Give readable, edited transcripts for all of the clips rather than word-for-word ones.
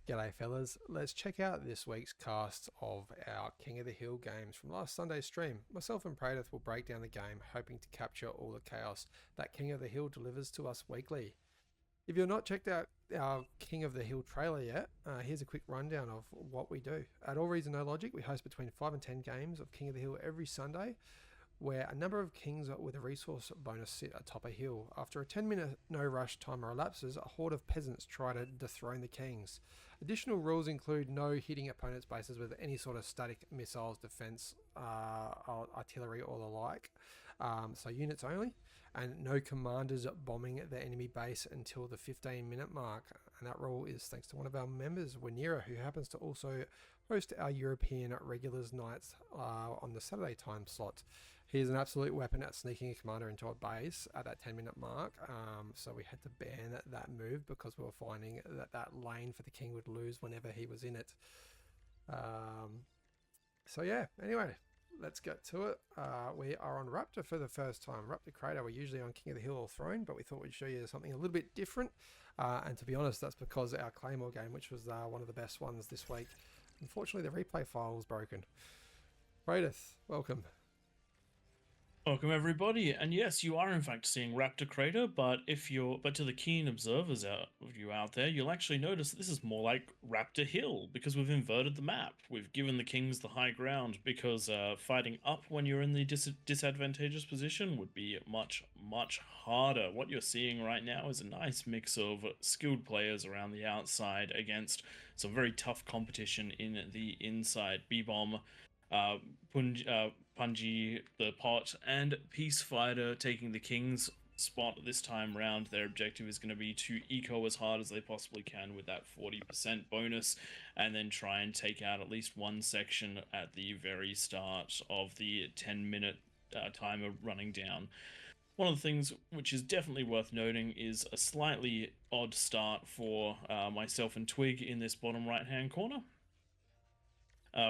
G'day fellas, let's check out this week's cast of our King of the Hill games from last Sunday's stream. Myself and Pradith will break down the game, hoping to capture all the chaos that King of the Hill delivers to us weekly. If you've not checked out our King of the Hill trailer yet, here's a quick rundown of what we do. At AllReasonNoLogic, we host between 5 and 10 games of King of the Hill every Sunday, where a number of kings with a resource bonus sit atop a hill. After a 10-minute no-rush timer elapses, a horde of peasants try to dethrone the kings. Additional rules include no hitting opponents' bases with any sort of static missiles, defense, artillery, or the like, so units only, and no commanders bombing the enemy base until the 15-minute mark. And that rule is thanks to one of our members, Winera, who happens to also host our European regulars nights on the Saturday time slot. He's an absolute weapon at sneaking a commander into a base at that 10-minute mark, so we had to ban that move because we were finding that lane for the king would lose whenever he was in it. So yeah, anyway, let's get to it. We are on Raptor for the first time. Raptor Crater, we're usually on King of the Hill or Throne, but we thought we'd show you something a little bit different. And to be honest, that's because our Claymore game, which was one of the best ones this week, unfortunately the replay file was broken. Pradith, welcome. Welcome everybody, and yes, you are in fact seeing Raptor Crater, but to the keen observers of you out there, you'll actually notice that this is more like Raptor Hill because we've inverted the map. We've given the kings the high ground because fighting up when you're in the disadvantageous position would be much harder. What you're seeing right now is a nice mix of skilled players around the outside against some very tough competition in the inside. B-Bomb, Punji, the Pot, and Peacefighter taking the King's spot this time round. Their objective is going to be to eco as hard as they possibly can with that 40% bonus, and then try and take out at least one section at the very start of the 10-minute timer running down. One of the things which is definitely worth noting is a slightly odd start for myself and Twig in this bottom right-hand corner.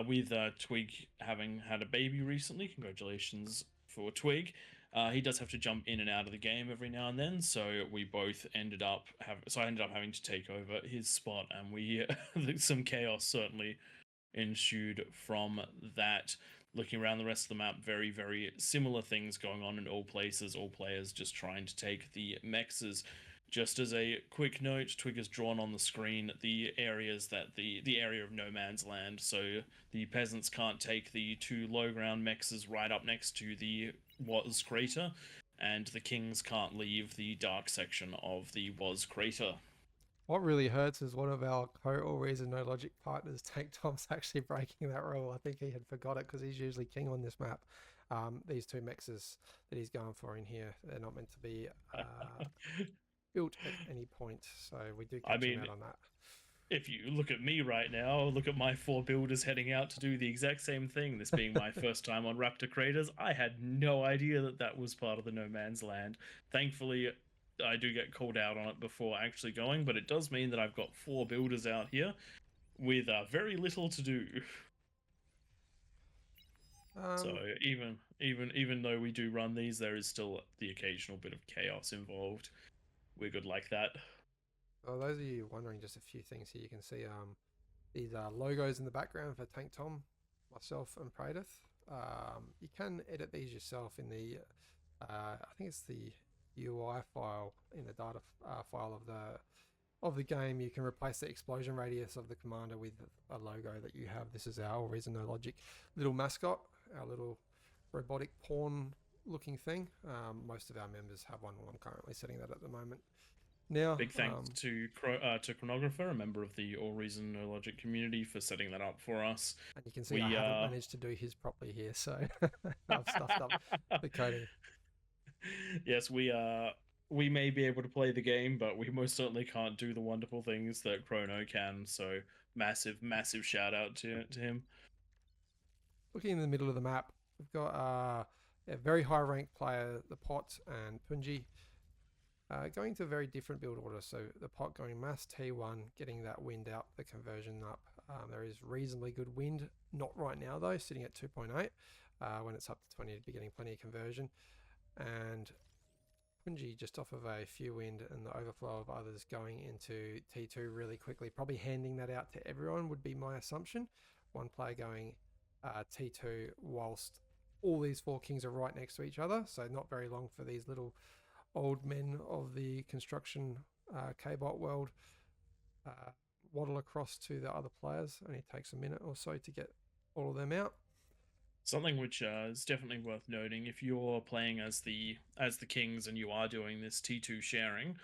With Twig having had a baby recently, congratulations for Twig. He does have to jump in and out of the game every now and then, so we both ended up I ended up having to take over his spot, and we some chaos certainly ensued from that. Looking around the rest of the map, very similar things going on in all places, all players just trying to take the mexes. Just as a quick note, Twig has drawn on the screen the areas that the area of no man's land, so the peasants can't take the two low ground mexes right up next to the Was crater, and the kings can't leave the dark section of the Was crater. What really hurts is one of our AllReasonNoLogic partners, Tank Tom's actually breaking that rule. I think he had forgot it because he's usually king on this map. These two mexes that he's going for in here, they're not meant to be built at any point, so we do catch him out on that. If you look at me right now, look at my 4 builders heading out to do the exact same thing. This being my first time on Raptor Craters, I had no idea that that was part of the no man's land. Thankfully, I do get called out on it before actually going, but it does mean that I've got 4 builders out here with very little to do. So even though we do run these, there is still the occasional bit of chaos involved. We're good like that. Well, those of you wondering, just a few things here. You can see these logos in the background for Tank Tom, myself, and Pradith. You can edit these yourself in the, I think it's the UI file in the data file of the game. You can replace the explosion radius of the commander with a logo that you have. This is our RAPTOR little mascot, our little robotic pawn looking thing. Most of our members have one. I'm currently setting that at the moment. Now, big thanks to Chronographer, a member of the AllReasonNoLogic community, for setting that up for us. And you can see I haven't managed to do his properly here, so I've stuffed up the coding. Yes, we may be able to play the game, but we most certainly can't do the wonderful things that Chrono can. So massive shout out to him. Looking in the middle of the map, we've got a very high ranked player, the Pot and Punji. Going to a very different build order. So the Pot going mass T1, getting that wind out, the conversion up. There is reasonably good wind, not right now though, sitting at 2.8. When it's up to 20, it'd be getting plenty of conversion. And Punji just off of a few wind and the overflow of others going into T2 really quickly. Probably handing that out to everyone would be my assumption. One player going T2 whilst all these 4 kings are right next to each other. So not very long for these little old men of the construction K-bot world waddle across to the other players. Only takes a minute or so to get all of them out. Something which is definitely worth noting, if you're playing as the kings and you are doing this T2 sharing,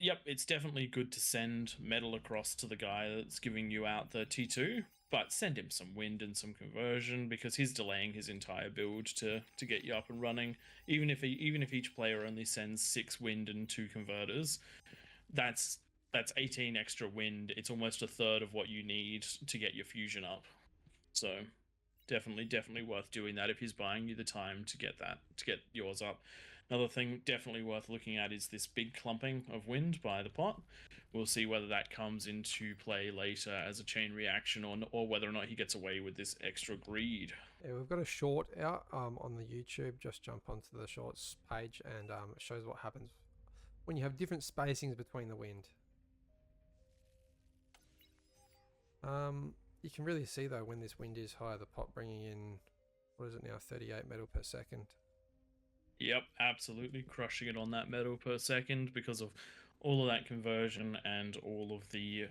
yep, it's definitely good to send metal across to the guy that's giving you out the T2, but send him some wind and some conversion, because he's delaying his entire build to get you up and running. Even if each player only sends 6 wind and 2 converters, that's 18 extra wind. It's almost a third of what you need to get your fusion up. So definitely worth doing that if he's buying you the time to get yours up. Another thing definitely worth looking at is this big clumping of wind by the pot. We'll see whether that comes into play later as a chain reaction, or whether or not he gets away with this extra greed. Yeah, we've got a short out on the YouTube. Just jump onto the shorts page and it shows what happens when you have different spacings between the wind. You can really see though when this wind is high, the pot bringing in, what is it now, 38 metal per second. Yep, absolutely crushing it on that metal per second because of all of that conversion and all of the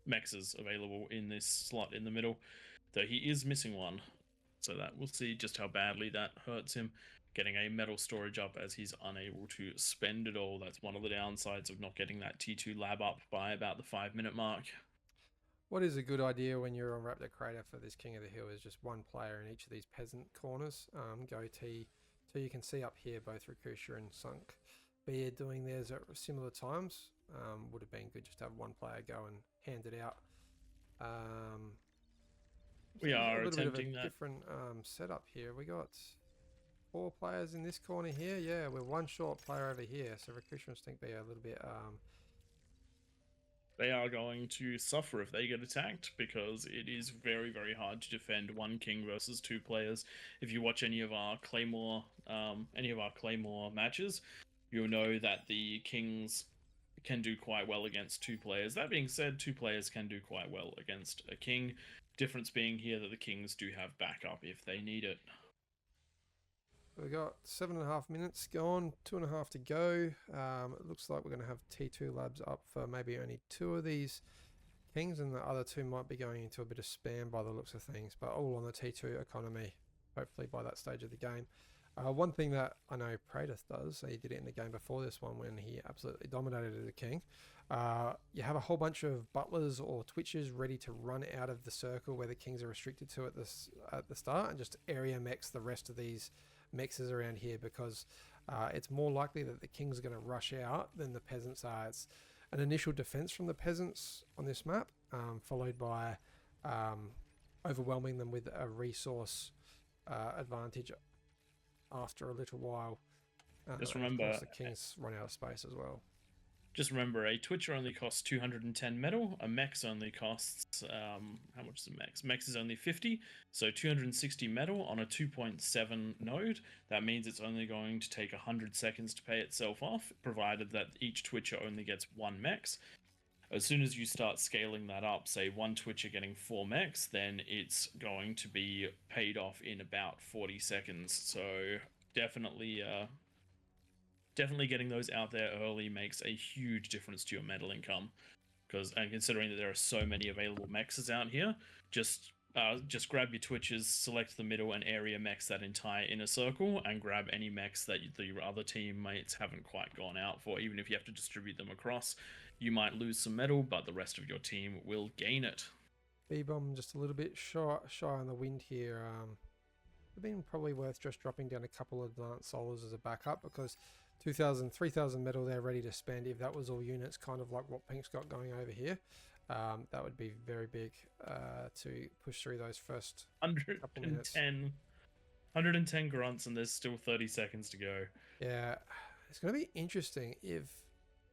mexes available in this slot in the middle. Though he is missing one, so that we'll see just how badly that hurts him. Getting a metal storage up as he's unable to spend it all. That's one of the downsides of not getting that T2 lab up by about the 5-minute mark. What is a good idea when you're on Raptor Crater for this King of the Hill is just one player in each of these peasant corners. Go T2. You can see up here both Rakusha and Sunk Beard doing theirs at similar times. Would have been good just to have one player go and hand it out. We are a little attempting bit of a different setup here. We got 4 players in this corner here. Yeah, we're one short player over here. So Rakusha and Stink Beard are a little bit... They are going to suffer if they get attacked, because it is very hard to defend 1 king versus 2 players. If you watch any of our Claymore matches, you'll know that the kings can do quite well against 2 players. That being said, 2 players can do quite well against a king. Difference being here that the kings do have backup if they need it. We've got 7.5 minutes gone, 2.5 to go. It looks like we're going to have T2 labs up for maybe only 2 of these kings, and the other 2 might be going into a bit of spam by the looks of things, but all on the T2 economy, hopefully by that stage of the game. One thing that I know Praedyth does, he did it in the game before this one when he absolutely dominated as a king. You have a whole bunch of butlers or twitchers ready to run out of the circle where the kings are restricted to at the start, and just area mechs the rest of these mexes around here, because it's more likely that the kings are going to rush out than the peasants are. It's an initial defense from the peasants on this map, followed by overwhelming them with a resource advantage after a little while. Just remember, of course, the kings run out of space as well. Just remember, a Twitcher only costs 210 metal. A Mex only costs, how much is a Mex? Mex is only 50, so 260 metal on a 2.7 node. That means it's only going to take 100 seconds to pay itself off, provided that each Twitcher only gets 1 Mex. As soon as you start scaling that up, say 1 Twitcher getting 4 Mex, then it's going to be paid off in about 40 seconds. So definitely getting those out there early makes a huge difference to your metal income, and considering that there are so many available mexes out here, just grab your twitches, select the middle and area mex that entire inner circle, and grab any mex that the other teammates haven't quite gone out for. Even if you have to distribute them across, you might lose some metal, but the rest of your team will gain it. B-bomb just a little bit shy on the wind here. It'd been probably worth just dropping down a couple of advanced solars as a backup, because 2,000, 3,000 metal there ready to spend. If that was all units, kind of like what Pink's got going over here, that would be very big to push through those first couple minutes. 110 grunts, and there's still 30 seconds to go. Yeah, it's going to be interesting if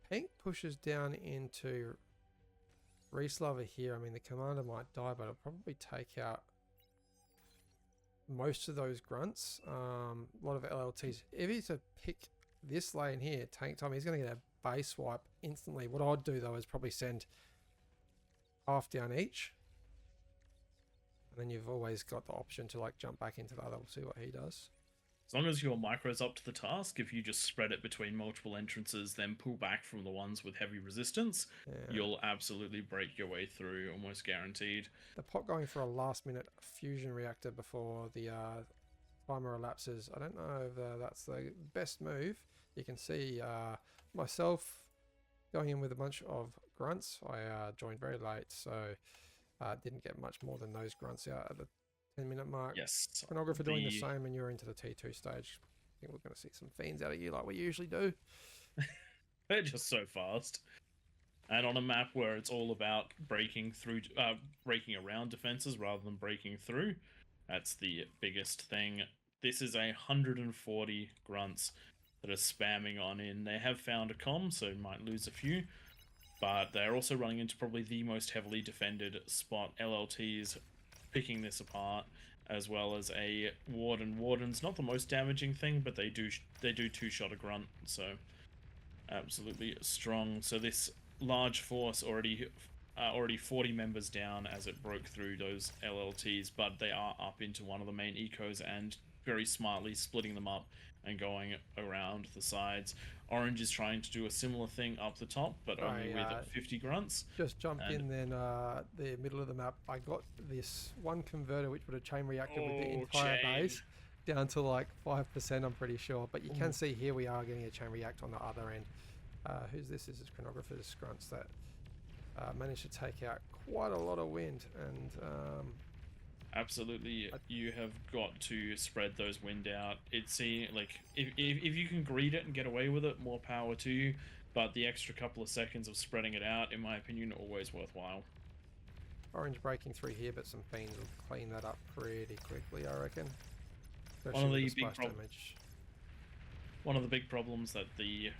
Pink pushes down into Reese Lover here. I mean, the commander might die, but it'll probably take out most of those grunts. A lot of LLTs. If he's to pick this lane here, Tank Tom, he's going to get a base wipe instantly. What I'd do though is probably send half down each, and then you've always got the option to like jump back into the other. We'll see what he does. As long as your micro's up to the task, if you just spread it between multiple entrances, then pull back from the ones with heavy resistance, you'll absolutely break your way through, almost guaranteed. The pot going for a last-minute fusion reactor before the timer elapses. I don't know if that's the best move. You can see myself going in with a bunch of grunts. I joined very late, so didn't get much more than those grunts out at the 10-minute mark. Yes. Chronographer doing the same, and you're into the T2 stage. I think we're going to see some fiends out of you like we usually do. They're just so fast. And on a map where it's all about breaking around defenses rather than breaking through, that's the biggest thing. This is 140 grunts that are spamming on in. They have found a comm, so might lose a few, but they're also running into probably the most heavily defended spot. LLTs picking this apart, as well as a warden. Warden's not the most damaging thing, but they do two-shot a grunt, so absolutely strong. So this large force already 40 members down as it broke through those LLTs, but they are up into one of the main ecos and very smartly splitting them up and going around the sides. Orange is trying to do a similar thing up the top, but only with 50 grunts. Just jumped in then the middle of the map. I got this one converter which would have chain reacted with the entire base down to like 5%, I'm pretty sure. But you can see here we are getting a chain react on the other end. Who's this? This is Chronographer's grunts that managed to take out quite a lot of wind. And absolutely, you have got to spread those wind out. It's like if you can greed it and get away with it, more power to you. But the extra couple of seconds of spreading it out, in my opinion, always worthwhile. Orange breaking through here, but some fiends will clean that up pretty quickly, I reckon. One of the big damage. One of the big problems that the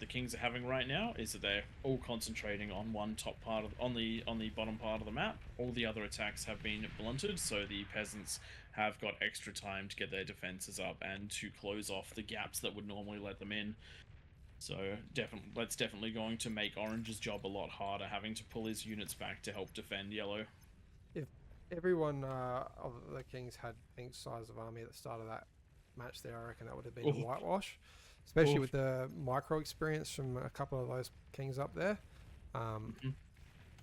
Kings are having right now is that they're all concentrating on one top part on the bottom part of the map. All the other attacks have been blunted, so the peasants have got extra time to get their defenses up and to close off the gaps that would normally let them in. So that's definitely going to make Orange's job a lot harder, having to pull his units back to help defend Yellow. If everyone of the Kings had Pink's size of army at the start of that match there, I reckon that would have been a whitewash, especially with the micro experience from a couple of those Kings up there. I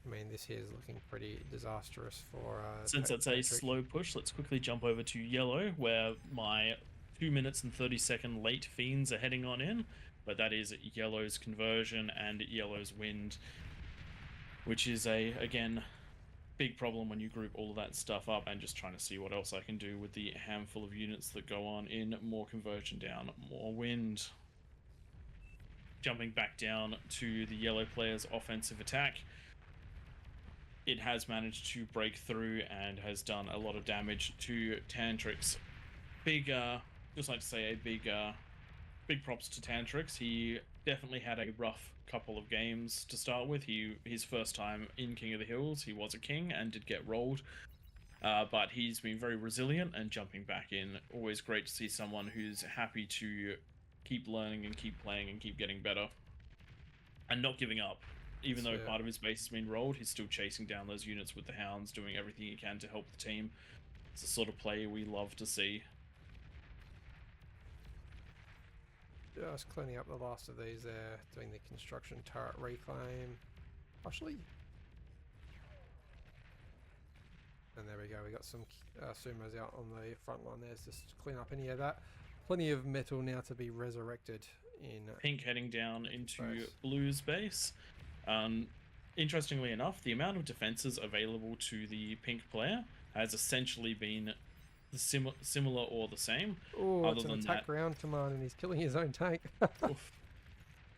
mean, this here is looking pretty disastrous for since that's a slow push, let's quickly jump over to Yellow, where my 2 minutes and 30-second late fiends are heading on in, but that is Yellow's conversion and Yellow's wind, which is again big problem when you group all of that stuff up. And just trying to see what else I can do with the handful of units that go on in. More conversion down, more wind. Jumping back down to the Yellow player's offensive attack. It has managed to break through and has done a lot of damage to Tantrix. Just like to say big props to Tantrix. He definitely had a rough couple of games to start with. His first time in King of the Hills, he was a king and did get rolled, but he's been very resilient and jumping back in. Always great to see someone who's happy to keep learning and keep playing and keep getting better and not giving up. Even though part of his base has been rolled, he's still chasing down those units with the hounds, doing everything he can to help the team. It's the sort of play we love to see. Just cleaning up the last of these there, doing the construction turret reclaim. Actually, and there we go, we got some sumos out on the front line there, just to clean up any of that. Plenty of metal now to be resurrected in Pink heading down into Blue's base. Interestingly enough, the amount of defenses available to the Pink player has essentially been similar or the same. Oh, it's an attack ground command and he's killing his own tank.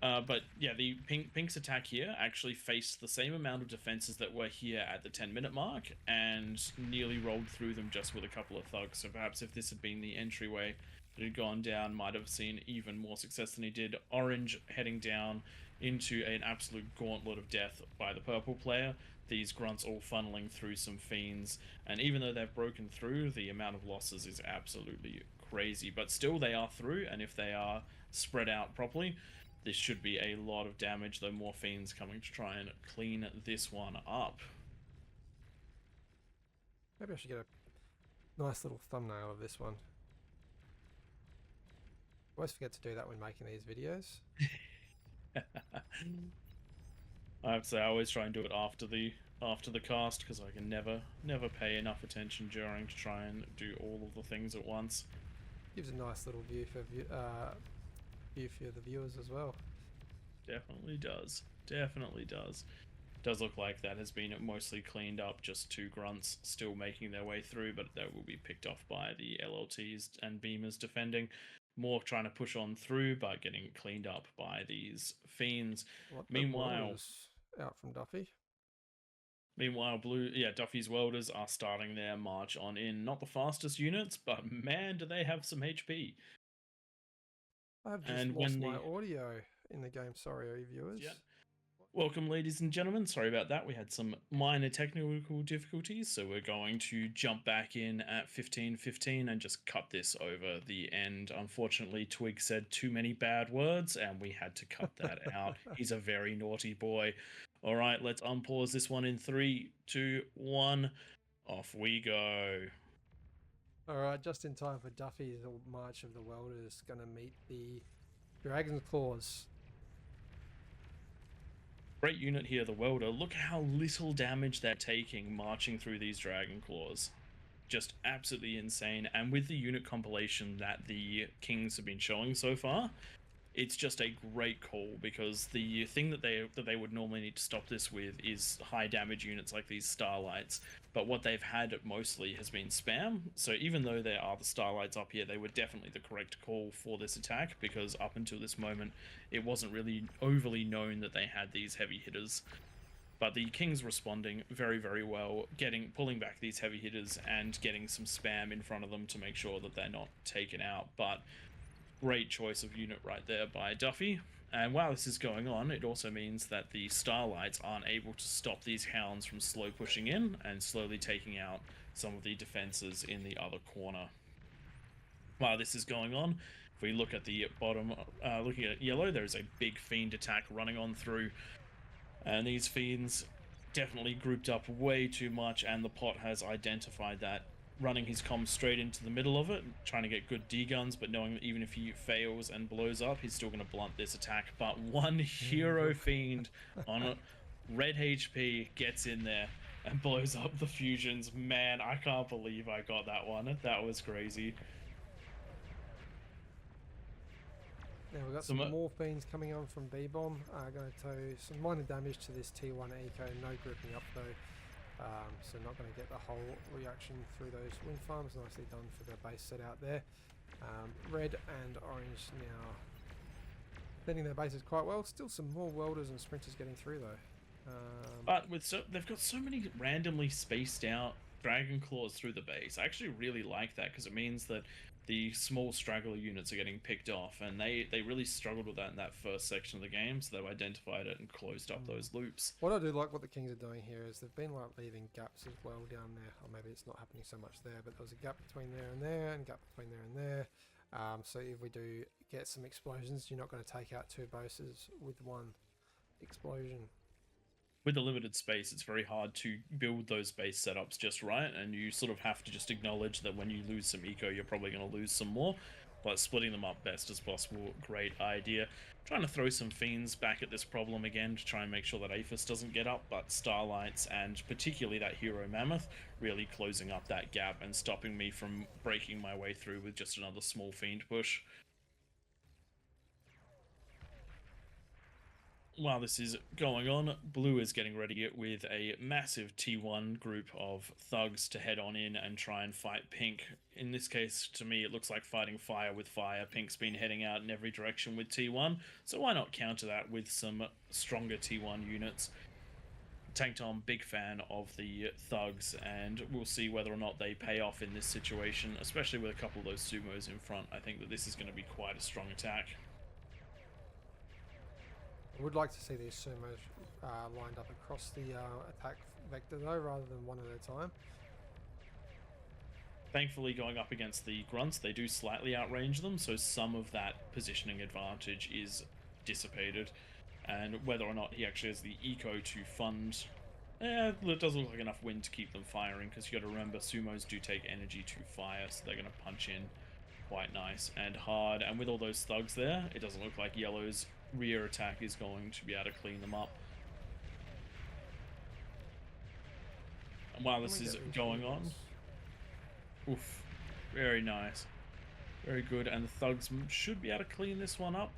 But yeah, the Pink's attack here actually faced the same amount of defenses that were here at the 10-minute mark and nearly rolled through them just with a couple of thugs. So perhaps if this had been the entryway that had gone down, might have seen even more success than he did. Orange heading down into an absolute gauntlet of death by the purple player. these grunts all funneling through some fiends, and even though they've broken through, the amount of losses is absolutely crazy. But still, they are through, and if they are spread out properly, this should be a lot of damage, though more fiends coming to try and clean this one up. Maybe I should get a nice little thumbnail of this one. I always forget to do that when making these videos. I have to say, I always try and do it after the cast, because I can never pay enough attention during to try and do all of the things at once. Gives a nice little view for the viewers as well. Definitely does. Definitely does. Does look like that has been mostly cleaned up, just two grunts still making their way through, but that will be picked off by the LLTs and beamers defending. More trying to push on through, but getting cleaned up by these fiends. Meanwhile, out from Duffy. Meanwhile, Duffy's welders are starting their march on in. Not the fastest units, but man, do they have some HP. I've just lost my audio in the game. Sorry, viewers. Yeah. Welcome, ladies and gentlemen. Sorry about that. We had some minor technical difficulties, so we're going to jump back in at 15:15 and just cut this over the end. Unfortunately, Twig said too many bad words, and we had to cut that out. He's a very naughty boy. All right, let's unpause this one in 3, 2, 1. Off we go. All right, just in time for Duffy's March of the Welders. Going to meet the Dragon's Claws. Great unit here, the welder. Look how little damage they're taking marching through these Dragon Claws. Just absolutely insane. And with the unit compilation that the Kings have been showing so far, it's just a great call, because the thing that they would normally need to stop this with is high damage units like these Starlights, but what they've had mostly has been spam. So even though there are the Starlights up here, they were definitely the correct call for this attack, because up until this moment it wasn't really overly known that they had these heavy hitters. But the King's responding very, very well, pulling back these heavy hitters and getting some spam in front of them to make sure that they're not taken out. But great choice of unit right there by Duffy. And while this is going on, it also means that the Starlights aren't able to stop these Hounds from slow pushing in and slowly taking out some of the defenses in the other corner. While this is going on, if we look at the bottom, looking at yellow, there's a big Fiend attack running on through. And these Fiends definitely grouped up way too much, and the Pot has identified that, running his comms straight into the middle of it, trying to get good D-guns, but knowing that even if he fails and blows up, he's still going to blunt this attack. But one hero Fiend on red HP gets in there and blows up the fusions. Man, I can't believe I got that one. That was crazy. Now we've got some more Fiends coming on from B-Bomb. Going to do some minor damage to this T1 Eco, no gripping up though. So not going to get the whole reaction through those wind farms. Nicely done for the base set out there. Red and orange now defending their bases quite well. Still some more welders and sprinters getting through though. But they've got so many randomly spaced out Dragon Claws through the base. I actually really like that, because it means that the small straggler units are getting picked off, and they really struggled with that in that first section of the game, so they've identified it and closed up those loops. What I do like what the Kings are doing here is they've been like leaving gaps as well down there, or maybe it's not happening so much there, but there was a gap between there and there, and gap between there and there. So if we do get some explosions, you're not going to take out two bases with one explosion. With the limited space, it's very hard to build those base setups just right, and you sort of have to just acknowledge that when you lose some eco, you're probably going to lose some more. But splitting them up best as possible, great idea. Trying to throw some Fiends back at this problem again to try and make sure that Aphis doesn't get up, but Starlights and particularly that Hero Mammoth really closing up that gap and stopping me from breaking my way through with just another small Fiend push. While this is going on, Blue is getting ready with a massive T1 group of thugs to head on in and try and fight Pink. In this case, to me, it looks like fighting fire with fire. Pink's been heading out in every direction with T1, so why not counter that with some stronger T1 units? Tank Tom, big fan of the thugs, and we'll see whether or not they pay off in this situation, especially with a couple of those sumos in front. I think that this is going to be quite a strong attack. I would like to see these sumos lined up across the attack vector though, rather than one at a time. Thankfully, going up against the grunts, they do slightly outrange them, so some of that positioning advantage is dissipated. And whether or not he actually has the eco to fund, it does look like enough wind to keep them firing, because you got to remember sumos do take energy to fire, so they're going to punch in quite nice and hard. And with all those thugs there, it doesn't look like yellow's rear attack is going to be able to clean them up. And while this is going on, oof, very nice, very good. And the thugs should be able to clean this one up.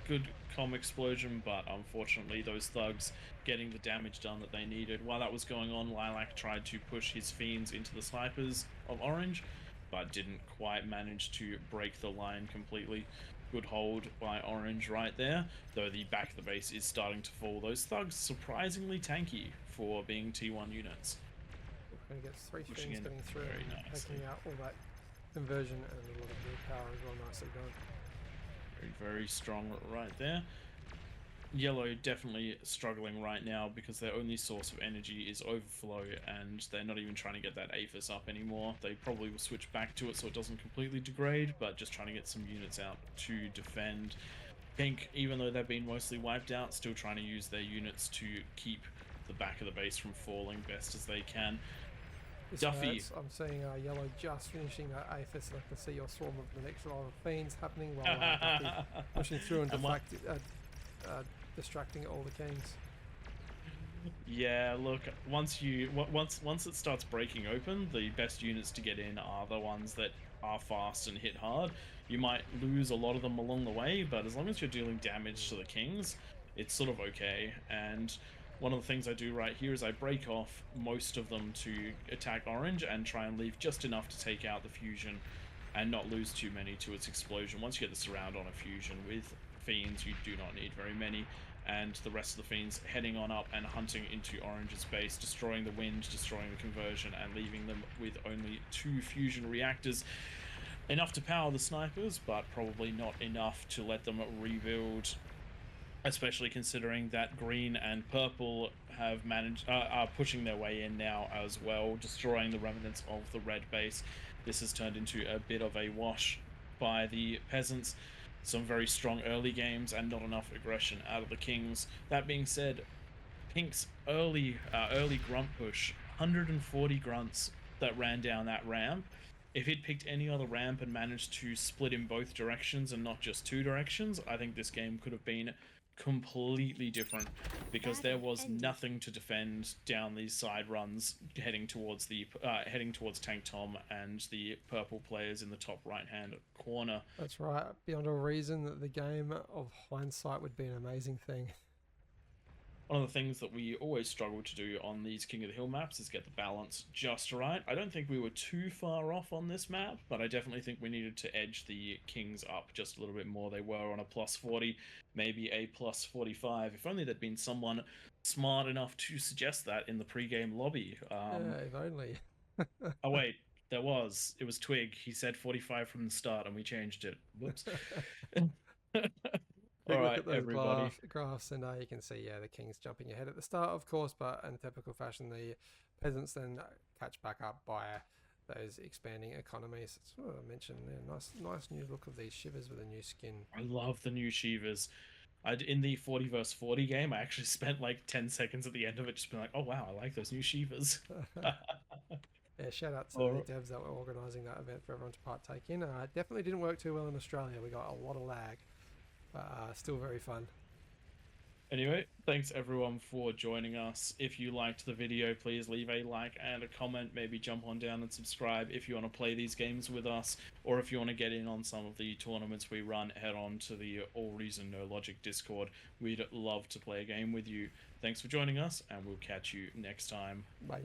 Good comm explosion, but unfortunately those thugs getting the damage done that they needed. While that was going on, Lilac tried to push his fiends into the snipers of Orange, but didn't quite manage to break the line completely. Good hold by Orange right there, though the back of the base is starting to fall. Those thugs surprisingly tanky for being T1 units. We're going to get 3 fiends getting through and taking out all that conversion and a lot of willpower as well. Nicely done. Very, very strong right there. Yellow definitely struggling right now because their only source of energy is overflow, and they're not even trying to get that Aphis up anymore. They probably will switch back to it so it doesn't completely degrade, but just trying to get some units out to defend. Pink, even though they've been mostly wiped out, still trying to use their units to keep the back of the base from falling best as they can. This Duffy. hurts. I'm seeing Yellow just finishing that Aphis, and I can see your swarm of the next row of fiends happening while Duffy pushing through and distracting all the kings. Yeah, look, once it starts breaking open, the best units to get in are the ones that are fast and hit hard. You might lose a lot of them along the way, but as long as you're dealing damage to the kings, it's sort of okay. And one of the things I do right here is I break off most of them to attack Orange and try and leave just enough to take out the fusion and not lose too many to its explosion. Once you get the surround on a fusion with fiends, you do not need very many. And the rest of the fiends heading on up and hunting into Orange's base, destroying the wind, destroying the conversion, and leaving them with only 2 fusion reactors. Enough to power the snipers, but probably not enough to let them rebuild, especially considering that green and purple have are pushing their way in now as well, destroying the remnants of the red base. This has turned into a bit of a wash by the peasants. Some very strong early games and not enough aggression out of the kings. That being said, Pink's early grunt push, 140 grunts that ran down that ramp. If he'd picked any other ramp and managed to split in both directions and not just 2 directions, I think this game could have been completely different, because there was nothing to defend down these side runs heading towards Tank Tom and the purple players in the top right hand corner. That's right. Beyond all reason that the game of hindsight would be an amazing thing. One of the things that we always struggle to do on these King of the Hill maps is get the balance just right. I don't think we were too far off on this map, but I definitely think we needed to edge the Kings up just a little bit more. They were on a +40, maybe a +45. If only there'd been someone smart enough to suggest that in the pre-game lobby. Yeah, if only. Oh wait, there was. It was Twig. He said 45 from the start and we changed it. Whoops. Quick All look right, at those everybody. graphs, and you can see, yeah, the kings jumping ahead at the start, of course, but in typical fashion, the peasants then catch back up by those expanding economies. That's what I mentioned. Yeah, nice new look of these shivers with a new skin. I love the new shivers. In the 40 vs 40 game, I actually spent like 10 seconds at the end of it just being like, oh wow, I like those new shivers. Yeah, shout out to the devs that were organising that event for everyone to partake in. Definitely didn't work too well in Australia. We got a lot of lag. Still very fun. Anyway, thanks everyone for joining us. If you liked the video, please leave a like and a comment. Maybe jump on down and subscribe if you want to play these games with us, or if you want to get in on some of the tournaments we run, head on to the AllReasonNoLogic Discord. We'd love to play a game with you. Thanks for joining us, and we'll catch you next time. Bye.